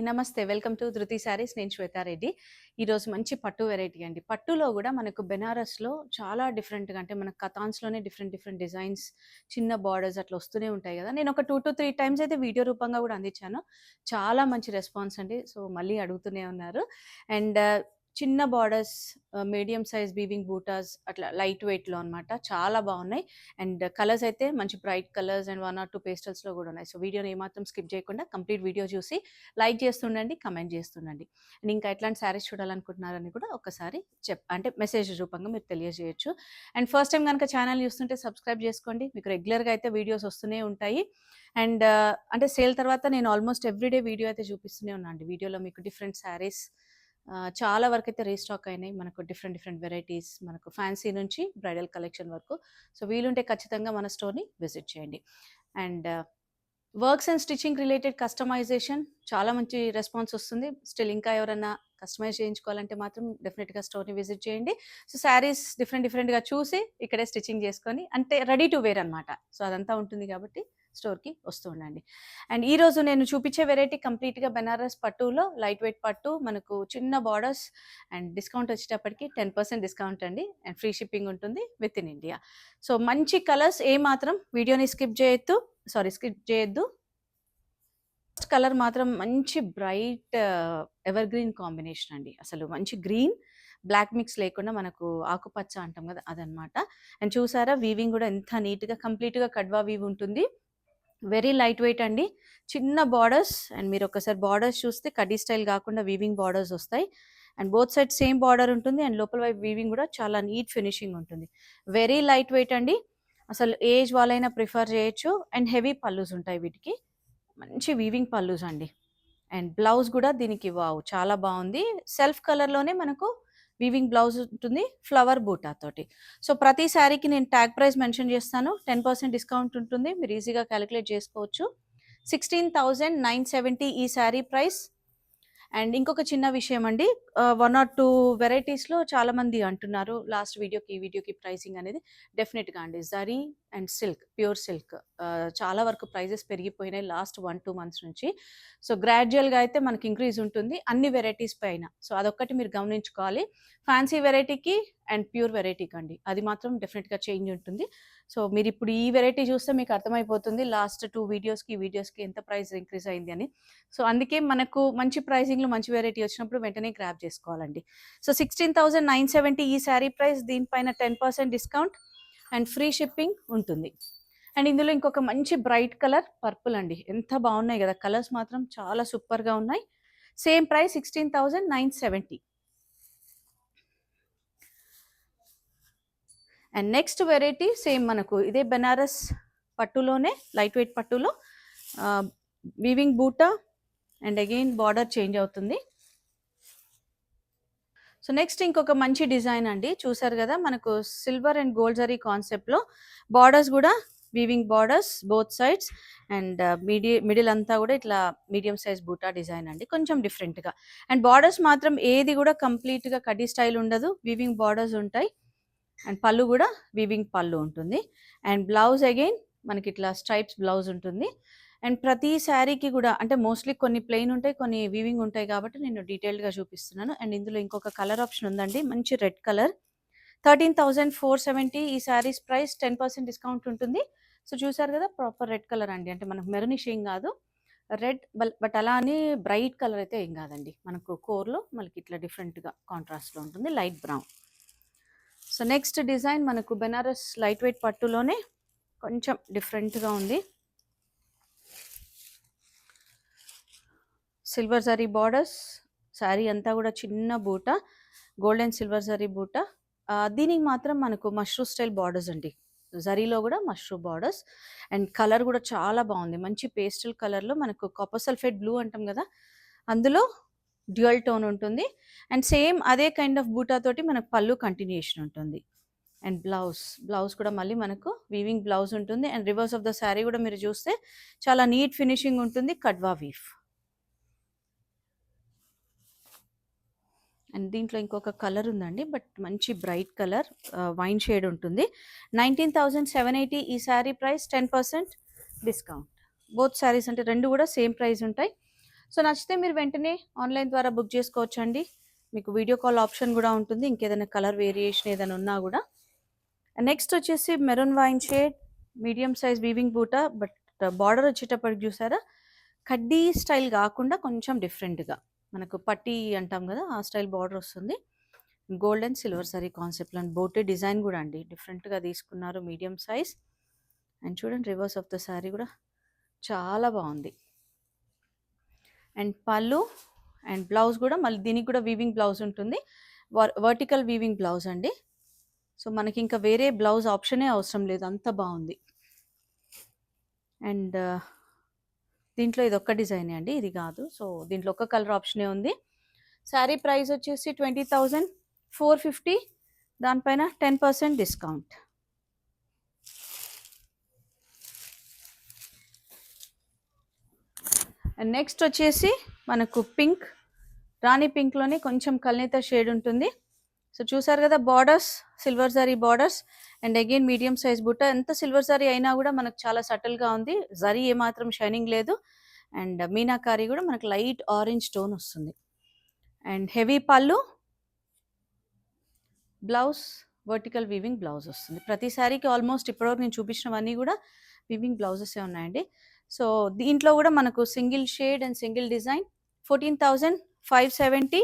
నమస్తే. Welcome to ధృతి శారీస్. నేను శ్వేతా రెడ్డి. ఈరోజు మంచి పట్టు వెరైటీ అండి. పట్టులో గూడా మనకు బెనారస్‌లో చాలా డిఫరెంట్‌గా అంటే మనకు కతాన్స్‌లోనే డిఫరెంట్ డిఫరెంట్ డిజైన్స్, చిన్న బార్డర్స్ అట్లా వస్తూనే ఉంటాయి గదా! నేను ఒక 2-3 టైమ్స్ అయితే వీడియో రూపంగా గూడా అందించాను. చాలా మంచి రెస్పాన్స్ అండి. సో, మళ్ళీ అడుగుతూనే ఉన్నారు. అండ్ చిన్న borders, medium size weaving buttas అట్లా లైట్ వెయిట్‌లో అనమాట. చాలా బావున్నాయి. అండ్ కలర్స్ అయితే మంచి బ్రైట్ కలర్స్ అండ్ 1 ఆర్ 2 పేస్టల్స్‌లో గూడా ఉన్నాయి. సో, వీడియోని ఏమాత్రం స్కిప్ చేయకుండా కంప్లీట్ వీడియో చూసి లైక్ చేస్తుండండి, కమెంట్ చేస్తుండండి. అండ్ ఇంకా ఎట్లాంటి శారీస్ చూడాలనుకుంటున్నారని కూడా ఒక్కసారి అంటే మెసేజ్ రూపంగా మీరు తెలియజేయొచ్చు. అండ్ ఫస్ట్ టైం గనుక ఛానల్ చూస్తుంటే సబ్స్క్రైబ్ చేసుకోండి. మీకు రెగ్యులర్‌గా అయితే వీడియోస్ వస్తూనే ఉంటాయి. అండ్ అంటే సేల్ తర్వాత నేను ఆల్మోస్ట్ ఎవ్రీడే వీడియో అయితే చూపిస్తూనే ఉన్నా అండి. వీడియోలో మీకు డిఫరెంట్ శారీస్ చాలా వరకైతే రీస్టాక్ అయినాయి. మనకు డిఫరెంట్ డిఫరెంట్ వెరైటీస్ మనకు ఫ్యాన్సీ నుంచి బ్రైడల్ కలెక్షన్ వరకు. సో, వీలుంటే ఖచ్చితంగా మన స్టోర్‌ని విజిట్ చేయండి. And works and stitching related customisation చాలా మంచి రెస్పాన్స్ వస్తుంది. స్టిల్ ఇంకా ఎవరన్నా కస్టమైజ్ చేయించుకోవాలంటే మాత్రం డెఫినెట్‌గా స్టోర్‌ని విజిట్ చేయండి. సో, శారీస్ డిఫరెంట్ డిఫరెంట్‌గా చూసి ఇక్కడే స్టిచ్చింగ్ చేసుకొని అంటే రెడీ టు వేర్ అనమాట. సో, అదంతా ఉంటుంది కాబట్టి స్టోర్‌కి వస్తూ ఉండండి. అండ్ ఈరోజు నేను చూపించే వెరైటీ కంప్లీట్‌గా బెనారస్ పట్టులో లైట్ వెయిట్ పట్టు మనకు చిన్న బార్డర్స్ అండ్ డిస్కౌంట్ వచ్చేటప్పటికి 10% డిస్కౌంట్ అండి. అండ్ ఫ్రీ షిప్పింగ్ ఉంటుంది విత్ ఇన్ ఇండియా. సో, మంచి కలర్స్ ఏమాత్రం వీడియోని స్కిప్ చేయొద్దు. ఫస్ట్ కలర్ మాత్రం మంచి బ్రైట్ ఎవర్ గ్రీన్ కాంబినేషన్ అండి. అసలు మంచి గ్రీన్, బ్లాక్ మిక్స్ లేకుండా మనకు ఆకుపచ్చ అంటాం కదా! అదనమాట. అండ్ చూసారా వీవింగ్ కూడా ఎంత నీట్‌గా కంప్లీట్‌గా కడ్వా వీవ్ ఉంటుంది. వెరీ లైట్ వెయిట్ అండి. చిన్న బార్డర్స్ అండ్ మీరు ఒకసారి బార్డర్స్ చూస్తే కడ్డీ స్టైల్ కాకుండా వీవింగ్ బార్డర్స్ వస్తాయి. And both side same border ఉంటుంది. అండ్ లోపల వైపు వీవింగ్ కూడా చాలా నీట్ ఫినిషింగ్ ఉంటుంది. వెరీ లైట్ వెయిట్ అండి. అసలు ఏజ్ వాళ్ళైనా ప్రిఫర్ చేయొచ్చు. అండ్ హెవీ పల్లూస్ ఉంటాయి వీటికి. మంచి వీవింగ్ పల్లూస్ అండి. అండ్ బ్లౌజ్ కూడా దీనికి వావ్! చాలా బావుంది. సెల్ఫ్ కలర్‌లోనే మనకు వీవింగ్ బ్లౌజ్ ఉంటుంది. ఫ్లవర్ బూటా తోటి. సో, ప్రతి శారీకి నేను ట్యాగ్ ప్రైస్ మెన్షన్ చేస్తాను. 10% డిస్కౌంట్ ఉంటుంది. మీరు ఈజీగా కాలిక్యులేట్ చేసుకోవచ్చు. 16,970 ఈ శారీ ప్రైస్. అండ్ ఇంకొక చిన్న విషయం అండి. 1 ఆర్ 2 వెరైటీస్‌లో చాలామంది అంటున్నారు. లాస్ట్ వీడియోకి, ఈ వీడియోకి ప్రైసింగ్ అనేది డెఫినిట్‌గా అండి. Zari and silk, pure silk చాలా వరకు ప్రైజెస్ పెరిగిపోయినాయి లాస్ట్ 1, 2 మంత్స్ నుంచి. సో, గ్రాడ్యుయల్‌గా అయితే మనకి ఇంక్రీజ్ ఉంటుంది అన్ని వెరైటీస్ పైన. సో, అదొక్కటి మీరు గమనించుకోవాలి. ఫ్యాన్సీ వెరైటీకి అండ్ ప్యూర్ వెరైటీకండి. అది మాత్రం డెఫినిట్‌గా చేంజ్ ఉంటుంది. సో, మీరిప్పుడు ఈ వెరైటీ చూస్తే మీకు అర్థమైపోతుంది లాస్ట్ 2 వీడియోస్‌కి, ఈ వీడియోస్‌కి ఎంత ప్రైస్ ఇంక్రీజ్ అయింది అని. సో, అందుకే మనకు మంచి ప్రైజింగ్‌లో మంచి వెరైటీ వచ్చినప్పుడు వెంటనే గ్రాబ్ చేసుకోవాలండి. సో, 16,970 ఈ శారీ ప్రైస్. దీనిపైన 10% డిస్కౌంట్ అండ్ ఫ్రీ షిప్పింగ్ ఉంటుంది. అండ్ ఇందులో ఇంకొక మంచి బ్రైట్ కలర్ పర్పుల్ అండి. ఎంత బాగున్నాయి కదా! కలర్స్ మాత్రం చాలా సూపర్‌గా ఉన్నాయి. Same price 16,970. And next variety same మనకు ఇదే బెనారస్ పట్టులోనే లైట్ వెయిట్ పట్టులో వీవింగ్ బూటా అండ్ అగైన్ బార్డర్ చేంజ్ అవుతుంది. సో, నెక్స్ట్ ఇంకొక మంచి డిజైన్ అండి. చూసారు కదా! మనకు సిల్వర్ అండ్ గోల్డ్ జరీ కాన్సెప్ట్‌లో బార్డర్స్ కూడా weaving borders both sides and middle అంతా కూడా ఇట్లా మీడియం సైజ్ బూటా డిజైన్ అండి. కొంచెం డిఫరెంట్‌గా. అండ్ బార్డర్స్ మాత్రం ఏది కూడా కంప్లీట్‌గా కడ్డీ స్టైల్ ఉండదు. వీవింగ్ బార్డర్స్ ఉంటాయి. అండ్ పళ్ళు కూడా వీవింగ్ పళ్ళు ఉంటుంది. అండ్ బ్లౌజ్ అగైన్ మనకి ఇట్లా స్ట్రైప్స్ బ్లౌజ్ ఉంటుంది. అండ్ ప్రతి శారీకి కూడా అంటే మోస్ట్‌లీ కొన్ని ప్లెయిన్ ఉంటాయి. కొన్ని వీవింగ్ ఉంటాయి కాబట్టి నేను డీటెయిల్డ్‌గా చూపిస్తున్నాను. అండ్ ఇందులో ఇంకొక కలర్ ఆప్షన్ ఉందండి. మంచి రెడ్ కలర్. 13,470 ఈ శారీస్ ప్రైస్. 10% డిస్కౌంట్ ఉంటుంది. సో, చూసారు కదా! ప్రాపర్ రెడ్ కలర్ అండి. అంటే మనకు మెరూనిష్ ఏం కాదు. రెడ్ బట్ అలా అని బ్రైట్ కలర్ అయితే ఏం కాదండి. మనకు కోర్‌లో మనకి ఇట్లా డిఫరెంట్‌గా కాంట్రాస్ట్‌లో ఉంటుంది. Light brown. So, next design మనకు బెనారస్ లైట్ వెయిట్ పట్టులోనే కొంచెం డిఫరెంట్‌గా ఉంది. సిల్వర్ జరీ బార్డర్స్, శారీ అంతా కూడా చిన్న బూట, గోల్డ్ అండ్ సిల్వర్ జరీ బూట. దీనికి మాత్రం మనకు మష్రూ స్టైల్ బార్డర్స్ అండి. జరీలో కూడా మష్రూ బార్డర్స్ అండ్ కలర్ కూడా చాలా బాగుంది. మంచి పేస్టల్ కలర్‌లో మనకు కాపర్ సల్ఫేట్ బ్లూ అంటాం కదా! అందులో డ్యూయల్ టోన్ ఉంటుంది. అండ్ సేమ్ అదే కైండ్ ఆఫ్ బూటా తోటి మనకు పళ్ళు కంటిన్యూయేషన్ ఉంటుంది. అండ్ బ్లౌజ్ కూడా మళ్ళీ మనకు వీవింగ్ బ్లౌజ్ ఉంటుంది. And reverse of the sari కూడా మీరు చూస్తే చాలా నీట్ ఫినిషింగ్ ఉంటుంది. కడ్వా వీవ్. అండ్ దీంట్లో ఇంకొక కలర్ ఉందండి. బట్ మంచి బ్రైట్ కలర్ వైన్ షేడ్ ఉంటుంది. 19,780 ఈ sari price. 10% discount. Both saris అంటే 2 కూడా సేమ్ ప్రైస్ ఉంటాయి. సో నచ్చితే మీరు వెంటనే ఆన్లైన్ ద్వారా బుక్ చేసుకోవచ్చండి. మీకు వీడియో కాల్ ఆప్షన్ కూడా ఉంటుంది, ఇంకేదైనా కలర్ వేరియేషన్ ఏదైనా ఉన్నా కూడా. నెక్స్ట్ వచ్చేసి maroon wine shade, medium size weaving బూటా, బట్ బార్డర్ వచ్చేటప్పటికి చూసారా కడ్డీ స్టైల్ కాకుండా కొంచెం డిఫరెంట్గా మనకు పట్టీ అంటాం కదా ఆ స్టైల్ బార్డర్ వస్తుంది. గోల్డ్ అండ్ సిల్వర్ సరీ కాన్సెప్ట్లో అండ్ బోటే డిజైన్ కూడా అండి డిఫరెంట్గా తీసుకున్నారు, మీడియం సైజ్. అండ్ చూడండి రివర్స్ ఆఫ్ ద శారీ కూడా చాలా బాగుంది. అండ్ పళ్ళు అండ్ బ్లౌజ్ కూడా మళ్ళీ దీనికి కూడా వీవింగ్ బ్లౌజ్ ఉంటుంది, వర్టికల్ వీవింగ్ బ్లౌజ్ అండి. సో మనకి ఇంకా వేరే బ్లౌజ్ ఆప్షనే అవసరం లేదు, అంత బాగుంది. అండ్ దీంట్లో ఇది ఒక్క డిజైనే అండి, ఇది కాదు. సో దీంట్లో ఒక్క కలర్ ఆప్షనే ఉంది. శారీ ప్రైస్ వచ్చేసి 20,450, దానిపైన 10% డిస్కౌంట్. అండ్ నెక్స్ట్ వచ్చేసి మనకు పింక్, రాణి పింక్లోనే కొంచెం కల్నేత షేడ్ ఉంటుంది. సో చూసారు కదా borders, silver zari borders and again medium size బుట్ట. ఎంత సిల్వర్ జరీ అయినా కూడా మనకు చాలా సటిల్గా ఉంది, జరీ ఏమాత్రం షైనింగ్ లేదు. అండ్ మీనాకారి కూడా మనకు లైట్ ఆరెంజ్ టోన్ వస్తుంది. అండ్ హెవీ పళ్ళు, బ్లౌజ్ వర్టికల్ వీవింగ్ బ్లౌజ్ వస్తుంది. ప్రతి శారీకి ఆల్మోస్ట్ ఇప్పటివరకు నేను చూపించినవన్నీ కూడా వీవింగ్ బ్లౌజెసే ఉన్నాయండి. సో దీంట్లో కూడా మనకు single shade and single design 14,570,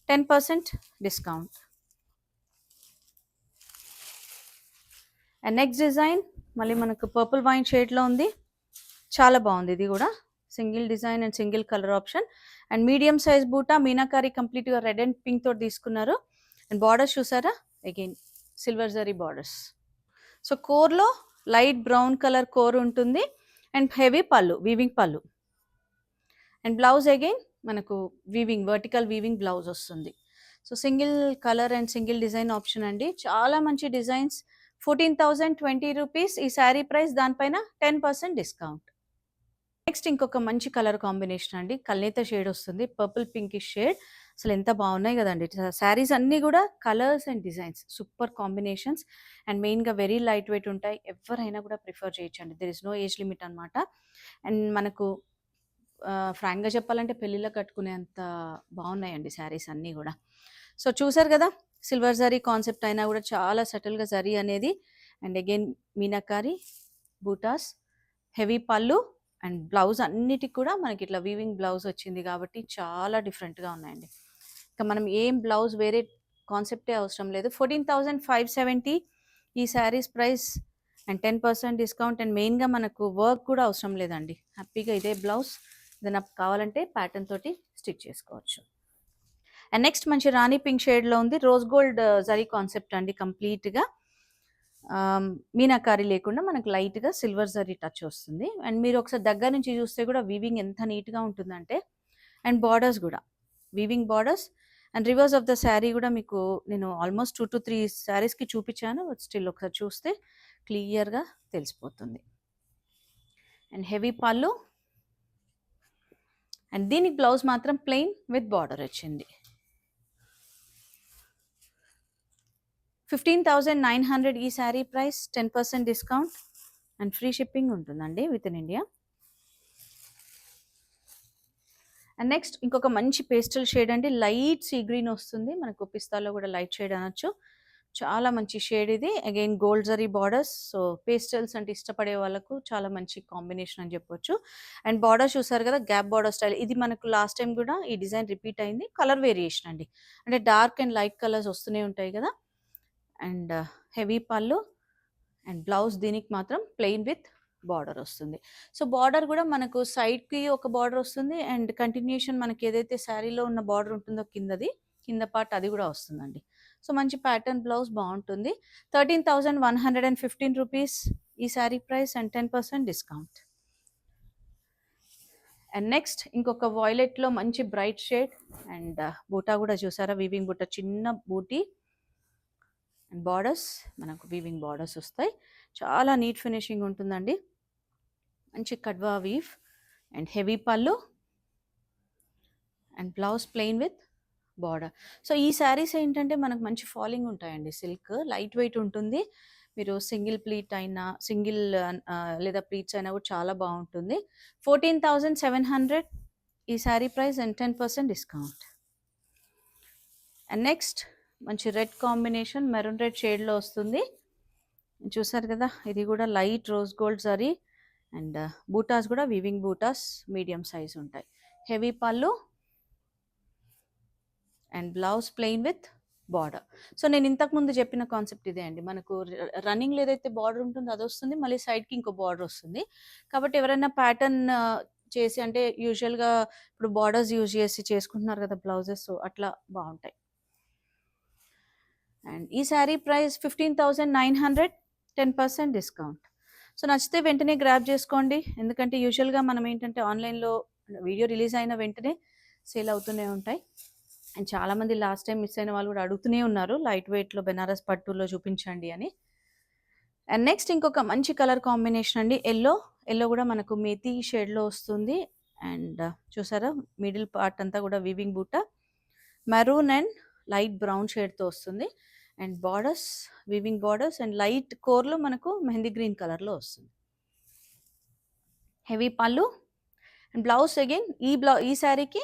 10% discount. And next design మళ్ళీ మనకు పర్పుల్ వైన్ షేడ్లో ఉంది, చాలా బాగుంది. ఇది కూడా single design and single colour option. And medium size బూటా మీనాకారి కంప్లీట్గా రెడ్ అండ్ పింక్ తోటి తీసుకున్నారు. అండ్ బార్డర్స్ చూసారా again silver zari borders. So కోర్లో లైట్ బ్రౌన్ కలర్ కోర్ ఉంటుంది అండ్ హెవీ పళ్ళు, వీవింగ్ పళ్ళు. అండ్ బ్లౌజ్ అగైన్ మనకు వీవింగ్ వర్టికల్ వీవింగ్ బ్లౌజ్ వస్తుంది. So single colour and single design option అండి, చాలా మంచి డిజైన్స్. 14,020 రూపీస్ ఈ శారీ ప్రైస్, దానిపైన 10% డిస్కౌంట్. నెక్స్ట్ ఇంకొక మంచి కలర్ కాంబినేషన్ అండి, కల్నేత షేడ్ వస్తుంది, పర్పుల్ పింకిష్ షేడ్. అసలు ఎంత బాగున్నాయి కదండి శారీస్ అన్నీ కూడా, colours and designs super combinations. And మెయిన్గా వెరీ లైట్ వెయిట్ ఉంటాయి, ఎవరైనా కూడా ప్రిఫర్ చేయొచ్చండి, there is no age limit అనమాట. అండ్ మనకు ఫ్రాంక్గా చెప్పాలంటే పెళ్ళిళ్ళ కట్టుకునేంత బాగున్నాయండి శారీస్ అన్నీ కూడా. సో చూసారు కదా సిల్వర్ జరీ కాన్సెప్ట్ అయినా కూడా చాలా సటిల్గా జరీ అనేది. And again meenakari buttas, heavy పళ్ళు అండ్ బ్లౌజ్ అన్నిటికి కూడా మనకి ఇట్లా వీవింగ్ బ్లౌజ్ వచ్చింది కాబట్టి చాలా డిఫరెంట్గా ఉన్నాయండి. ఇంకా మనం ఏం బ్లౌజ్ వేరే కాన్సెప్టే అవసరం లేదు. 14,570 ఈ saris price and 10% discount. And మెయిన్గా మనకు వర్క్ కూడా అవసరం లేదండి, హ్యాపీగా ఇదే బ్లౌజ్ ఏదైనా కావాలంటే ప్యాటర్న్ తోటి స్టిచ్ చేసుకోవచ్చు. అండ్ నెక్స్ట్ మంచి రాణి పింక్ షేడ్లో ఉంది, రోజ్ గోల్డ్ జరీ కాన్సెప్ట్ అండి కంప్లీట్గా. మీనాకారి లేకుండా మనకు లైట్గా సిల్వర్ జరీ టచ్ వస్తుంది. అండ్ మీరు ఒకసారి దగ్గర నుంచి చూస్తే కూడా వీవింగ్ ఎంత నీట్గా ఉంటుందంటే. అండ్ బార్డర్స్ కూడా weaving borders. And reverse of the sari కూడా మీకు నేను ఆల్మోస్ట్ 2 to 3 శారీస్కి చూపించాను, స్టిల్ ఒకసారి చూస్తే క్లియర్గా తెలిసిపోతుంది. అండ్ హెవీ పళ్ళు అండ్ దీనికి బ్లౌజ్ మాత్రం ప్లెయిన్ విత్ బార్డర్ వచ్చింది. 15,900 ఈ sari price, 10% discount and free shipping ఉంటుందండి within India. And next ఇంకొక మంచి పేస్టల్ షేడ్ అండి, లైట్ సీ గ్రీన్ వస్తుంది, మనకు పిస్తాలో కూడా లైట్ షేడ్ అనొచ్చు, చాలా మంచి షేడ్ ఇది. Again gold zari borders, so pastels అంటే ఇష్టపడే వాళ్ళకు చాలా మంచి కాంబినేషన్ అని చెప్పొచ్చు. అండ్ బార్డర్ చూసారు కదా గ్యాప్ బార్డర్ స్టైల్, ఇది మనకు లాస్ట్ టైం కూడా ఈ డిజైన్ రిపీట్ అయింది, కలర్ వేరియేషన్ అండి, అంటే డార్క్ అండ్ లైట్ కలర్స్ వస్తూనే ఉంటాయి కదా. అండ్ హెవీ పళ్ళు అండ్ బ్లౌజ్ దీనికి మాత్రం ప్లెయిన్ విత్ బార్డర్ వస్తుంది. సో బార్డర్ కూడా మనకు సైడ్కి ఒక బార్డర్ వస్తుంది అండ్ కంటిన్యూషన్ మనకి ఏదైతే శారీలో ఉన్న బార్డర్ ఉంటుందో కింద పార్ట్ అది కూడా వస్తుందండి. సో మంచి ప్యాటర్న్ బ్లౌజ్ బాగుంటుంది. 13,115 రూపీస్ ఈ sari price and 10% discount. And next ఇంకొక వాయిలెట్లో మంచి బ్రైట్ షేడ్ అండ్ బూటా కూడా చూసారా, వీవింగ్ బూటా, చిన్న బూటీ అండ్ బార్డర్స్ మనకు వీవింగ్ బార్డర్స్ వస్తాయి, చాలా నీట్ ఫినిషింగ్ ఉంటుందండి, మంచి కడ్వా వీవ్. అండ్ హెవీ పళ్ళు and blouse plain with border. So ఈ శారీస్ ఏంటంటే మనకు మంచి ఫాలింగ్ ఉంటాయండి, సిల్క్ లైట్ వెయిట్ ఉంటుంది, మీరు సింగిల్ ప్లీట్ అయినా సింగిల్ లేదా ప్లీట్స్ అయినా కూడా చాలా బాగుంటుంది. 14,700 ఈ sari price and 10% discount. And next మంచి రెడ్ కాంబినేషన్ మెరూన్ రెడ్ షేడ్లో వస్తుంది. చూసారు కదా, ఇది కూడా light rose gold zari and buttas కూడా వీవింగ్ బూటాస్ మీడియం సైజ్ ఉంటాయి. హెవీ పళ్ళు and blouse plain with border. So నేను ఇంతకుముందు చెప్పిన కాన్సెప్ట్ ఇదే అండి. మనకు రన్నింగ్లో ఏదైతే బార్డర్ ఉంటుందో అది వస్తుంది, మళ్ళీ సైడ్కి ఇంకో బార్డర్ వస్తుంది. కాబట్టి ఎవరైనా ప్యాటర్న్ చేసి, అంటే యూజువల్గా ఇప్పుడు బార్డర్స్ యూజ్ చేసి చేసుకుంటున్నారు కదా బ్లౌజెస్, సో అట్లా బాగుంటాయి. అండ్ ఈ శారీ ప్రైస్ 15,900, 10% డిస్కౌంట్. సో నచ్చితే వెంటనే గ్రాబ్ చేసుకోండి. ఎందుకంటే యూజువల్గా మనం ఏంటంటే ఆన్లైన్లో వీడియో రిలీజ్ అయిన వెంటనే సేల్ అవుతూనే ఉంటాయి. అండ్ చాలామంది లాస్ట్ టైం మిస్ అయిన వాళ్ళు కూడా అడుగుతూనే ఉన్నారు, లైట్ వెయిట్లో బెనారస్ పట్టులో చూపించండి అని. అండ్ నెక్స్ట్ ఇంకొక మంచి కలర్ కాంబినేషన్ అండి, ఎల్లో కూడా మనకు మేతి షేడ్లో వస్తుంది. అండ్ చూసారా, మిడిల్ పార్ట్ అంతా కూడా వీవింగ్ బూట, మెరూన్ అండ్ లైట్ బ్రౌన్ షేడ్తో వస్తుంది. And borders weaving borders and light కోర్లో మనకు మెహందీ గ్రీన్ కలర్లో వస్తుంది. హెవీ పళ్ళు అండ్ బ్లౌజ్ అగైన్ ఈ శారీకి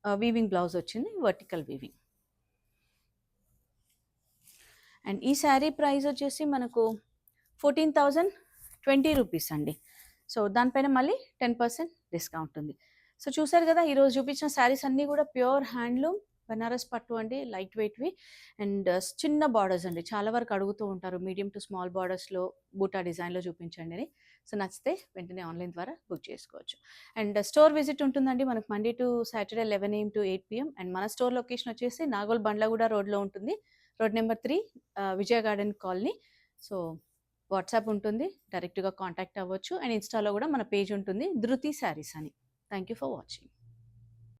వీవింగ్ బ్లౌజ్ వచ్చింది, వర్టికల్ వీవింగ్. అండ్ ఈ శారీ ప్రైస్ వచ్చేసి మనకు 14,020 రూపీస్ అండి. సో దానిపైన మళ్ళీ 10% డిస్కౌంట్ ఉంది. సో చూసారు కదా, ఈరోజు చూపించిన శారీస్ అన్నీ కూడా ప్యూర్ హ్యాండ్లూమ్ బనారస్ పట్టు అండి, లైట్ వెయిట్వి అండ్ చిన్న బార్డర్స్ అండి. చాలా వరకు అడుగుతూ ఉంటారు మీడియం టు స్మాల్ బార్డర్స్లో బూటా డిజైన్లో చూపించండి అని. సో నచ్చితే వెంటనే ఆన్లైన్ ద్వారా బుక్ చేసుకోవచ్చు. అండ్ స్టోర్ విజిట్ ఉంటుందండి మనకు Monday to Saturday 11 AM to 8 PM. And మన స్టోర్ లొకేషన్ వచ్చేసి నాగోల్ బండ్లగూడ రోడ్లో ఉంటుంది, రోడ్ నెంబర్ 3, విజయ గార్డెన్ కాలనీ. సో వాట్సాప్ ఉంటుంది, డైరెక్ట్గా కాంటాక్ట్ అవ్వచ్చు. అండ్ ఇన్స్టాలో కూడా మన పేజ్ ఉంటుంది, ధృతి శారీస్ అని. Thank you for watching.